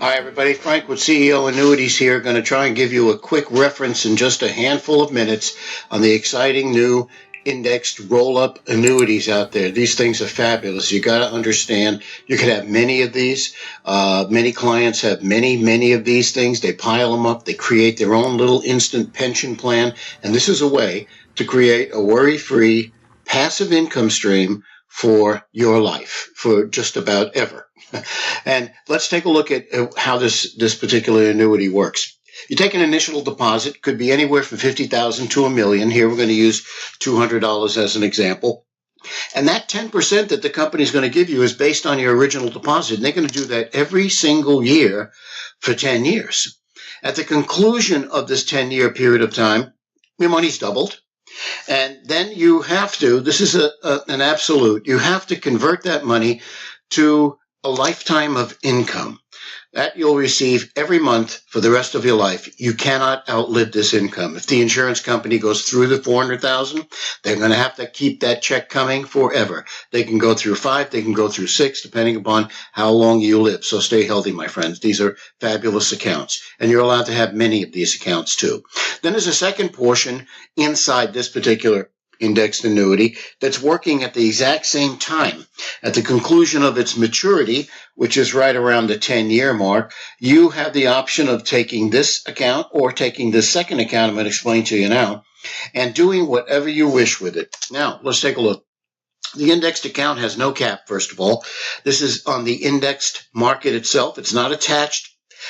Hi, everybody. Frank with CEO Annuities here. Going to try and give you a quick reference in just a handful of minutes on the exciting new indexed roll-up annuities out there. These things are fabulous. You got to understand, you could have many of these. Many clients have many of these things. They pile them up. They create their own little instant pension plan. And this is a way to create a worry-free passive income stream for your life, for just about ever. And let's take a look at how this particular annuity works. You take an initial deposit, could be anywhere from $50,000 to $1 million. Here we're going to use $200 as an example. And that 10% that the company is going to give you is based on your original deposit. And they're going to do that every single year for 10 years. At the conclusion of this 10-year period of time, your money's doubled. And then you have to, this is an absolute, you have to convert that money to a lifetime of income that you'll receive every month for the rest of your life. You cannot outlive this income. If the insurance company goes through the $400,000, they're going to have to keep that check coming forever. They can go through 5, they can go through 6, depending upon how long you live. So stay healthy, my friends. These are fabulous accounts, and you're allowed to have many of these accounts too. Then there's a second portion inside this particular indexed annuity that's working at the exact same time. At the conclusion of its maturity, which is right around the 10-year mark, you have the option of taking this account or taking this second account, I'm going to explain to you now, and doing whatever you wish with it. Now, let's take a look. The indexed account has no cap, first of all. This is on the indexed market itself. It's not attached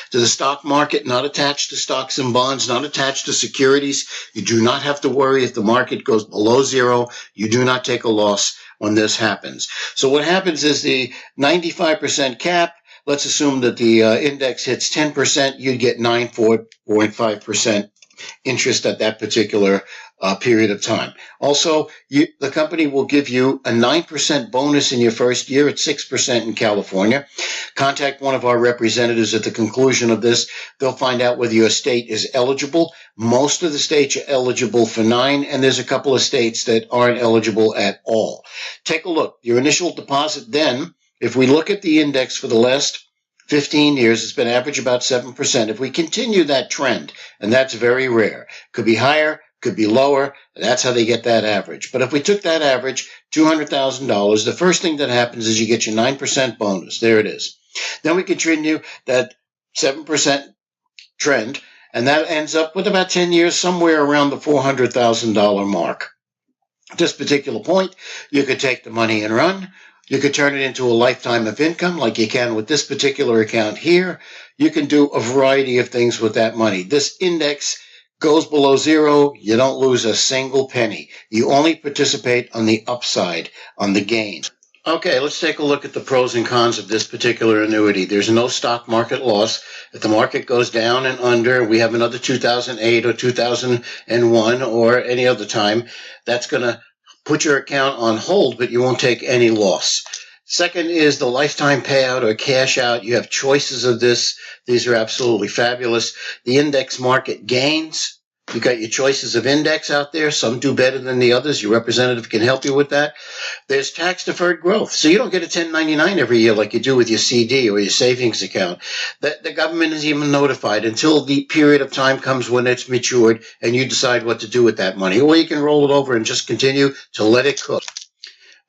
to the stock market, not attached to stocks and bonds, not attached to securities. You do not have to worry if the market goes below zero. You do not take a loss when this happens. So what happens is the 95% cap, let's assume that the index hits 10%, you'd get 9.5% interest at that particular period of time. Also, the company will give you a 9% bonus in your first year at 6% in California. Contact one of our representatives at the conclusion of this. They'll find out whether your state is eligible. Most of the states are eligible for 9, and there's a couple of states that aren't eligible at all. Take a look. Your initial deposit then, if we look at the index for the last 15 years, it's been average about 7%. If we continue that trend, and that's very rare, could be higher, could be lower, that's how they get that average. But if we took that average, $200,000, the first thing that happens is you get your 9% bonus. There it is. Then we continue that 7% trend, and that ends up with about 10 years, somewhere around the $400,000 mark. At this particular point, you could take the money and run. You could turn it into a lifetime of income like you can with this particular account here. You can do a variety of things with that money. This index goes below zero, you don't lose a single penny. You only participate on the upside, on the gain. Okay, let's take a look at the pros and cons of this particular annuity. There's no stock market loss. If the market goes down and under, we have another 2008 or 2001 or any other time, that's going to put your account on hold, but you won't take any loss. Second is the lifetime payout or cash out. You have choices of this. These are absolutely fabulous. The index market gains. You got your choices of index out there. Some do better than the others. Your representative can help you with that. There's tax-deferred growth. So you don't get a 1099 every year like you do with your CD or your savings account. The government is even notified until the period of time comes when it's matured and you decide what to do with that money. Or you can roll it over and just continue to let it cook.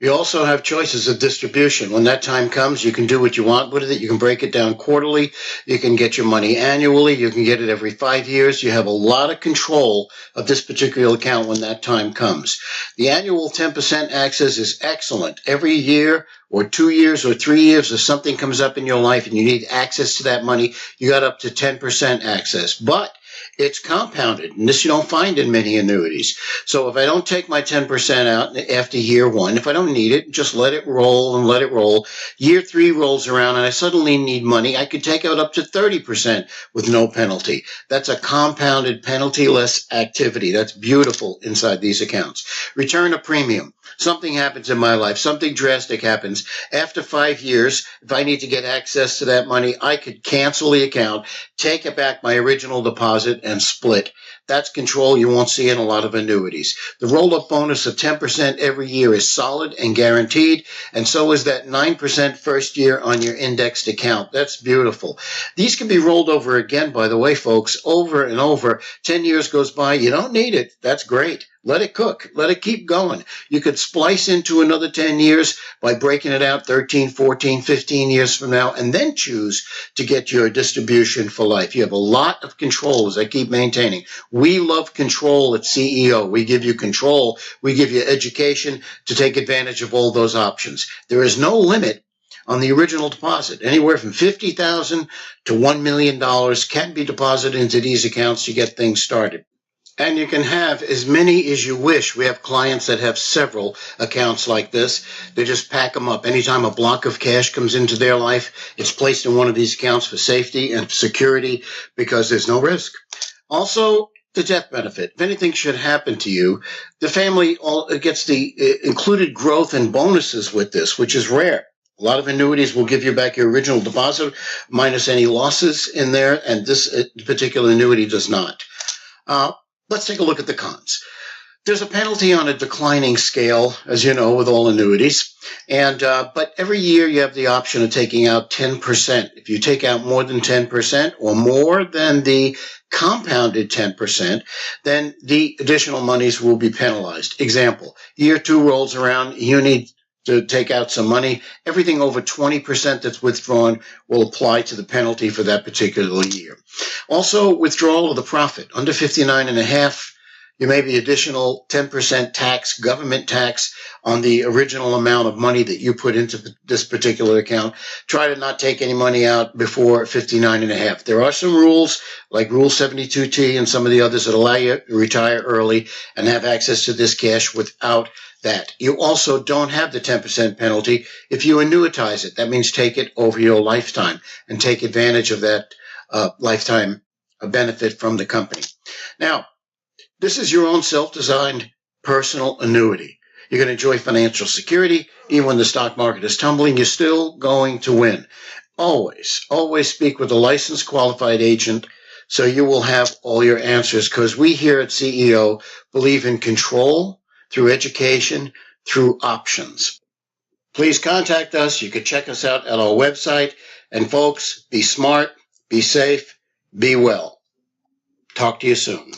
You also have choices of distribution. When that time comes, you can do what you want with it. You can break it down quarterly. You can get your money annually. You can get it every 5 years. You have a lot of control of this particular account when that time comes. The annual 10% access is excellent. Every year or 2 years or 3 years, if something comes up in your life and you need access to that money, you got up to 10% access. But it's compounded, and this you don't find in many annuities. So if I don't take my 10% out after year 1, if I don't need it, just let it roll and let it roll. Year 3 rolls around and I suddenly need money, I could take out up to 30% with no penalty. That's a compounded penalty-less activity. That's beautiful inside these accounts. Return of premium. Something happens in my life. Something drastic happens. After 5 years, if I need to get access to that money, I could cancel the account, take it back my original deposit, and split. That's control you won't see in a lot of annuities. The roll-up bonus of 10% every year is solid and guaranteed, and so is that 9% first year on your indexed account. That's beautiful. These can be rolled over again, by the way, folks, over and over. 10 years goes by, you don't need it. That's great. Let it cook. Let it keep going. You could splice into another 10 years by breaking it out 13, 14, 15 years from now, and then choose to get your distribution for life. You have a lot of control, as I keep maintaining. We love control at CEO. We give you control. We give you education to take advantage of all those options. There is no limit on the original deposit. Anywhere from $50,000 to $1 million can be deposited into these accounts to get things started. And you can have as many as you wish. We have clients that have several accounts like this. They just pack them up. Anytime a block of cash comes into their life, it's placed in one of these accounts for safety and security because there's no risk. Also, the death benefit. If anything should happen to you, the family gets the included growth and bonuses with this, which is rare. A lot of annuities will give you back your original deposit minus any losses in there, and this particular annuity does not. Let's take a look at the cons. There's a penalty on a declining scale, as you know, with all annuities. But every year you have the option of taking out 10%. If you take out more than 10% or more than the compounded 10%, then the additional monies will be penalized. Example, year 2 rolls around, you need to take out some money. Everything over 20% that's withdrawn will apply to the penalty for that particular year. Also, withdrawal of the profit under 59.5, you may be additional 10% tax, government tax on the original amount of money that you put into this particular account. Try to not take any money out before 59.5. There are some rules like Rule 72T and some of the others that allow you to retire early and have access to this cash without that. You also don't have the 10% penalty if you annuitize it. That means take it over your lifetime and take advantage of that lifetime benefit from the company. Now, this is your own self-designed personal annuity. You're going to enjoy financial security. Even when the stock market is tumbling, you're still going to win. Always, always speak with a licensed qualified agent so you will have all your answers, because we here at CEO believe in control through education, through options. Please contact us. You can check us out at our website. And folks, be smart, be safe, be well. Talk to you soon.